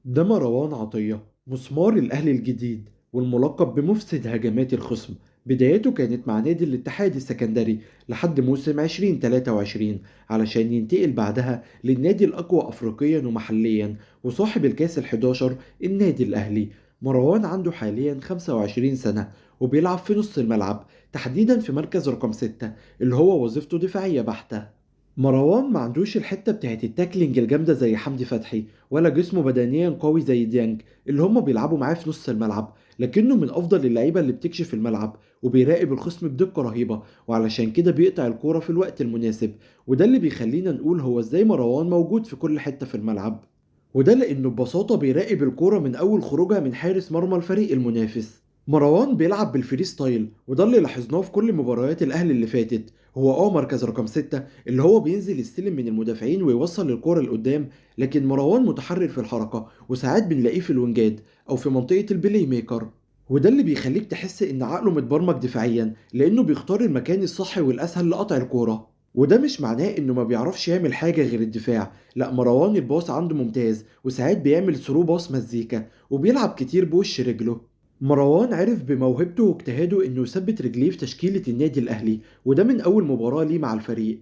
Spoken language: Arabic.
ده مروان عطية مسمار الأهلي الجديد والملقب بمفسد هجمات الخصم. بدايته كانت مع نادي الاتحاد السكندري لحد موسم 2023 علشان ينتقل بعدها للنادي الأقوى أفريقيا ومحليا وصاحب الكاس ال11 النادي الأهلي. مروان عنده حاليا 25 سنة وبيلعب في نص الملعب، تحديدا في مركز رقم 6 اللي هو وظيفته دفاعية بحتة. مروان ما عندوش الحتة بتاعت التاكلينج الجامدة زي حمدي فتحي، ولا جسمه بدنيا قوي زي ديانج اللي هما بيلعبوا معاه في نص الملعب، لكنه من أفضل اللعيبة اللي بتكشف الملعب وبيراقب الخصم بدقة رهيبة، وعلشان كده بيقطع الكورة في الوقت المناسب. وده اللي بيخلينا نقول هو ازاي مروان موجود في كل حتة في الملعب. وده لأنه ببساطة بيراقب الكورة من أول خروجها من حارس مرمى الفريق المنافس. مروان بيلعب بالفري ستايل، وده اللي لاحظناه في كل مباريات الأهلي اللي فاتت. هو مركز رقم 6 اللي هو بينزل يستلم من المدافعين ويوصل الكورة لقدام، لكن مروان متحرر في الحركة وساعات بنلاقيه في الوينجات أو في منطقة البلاي ميكر. وده اللي بيخليك تحس إن عقله متبرمج دفاعيا، لأنه بيختار المكان الصح والأسهل لقطع الكورة. وده مش معناه إنه ما بيعرفش يعمل حاجة غير الدفاع، لا، مروان الباص عنده ممتاز وساعات بيعمل ثرو باص مزيكا وبيلعب كتير بوش رجله. مروان عرف بموهبته واجتهاده إنه يثبت رجليه في تشكيلة النادي الأهلي، وده من أول مباراة ليه مع الفريق.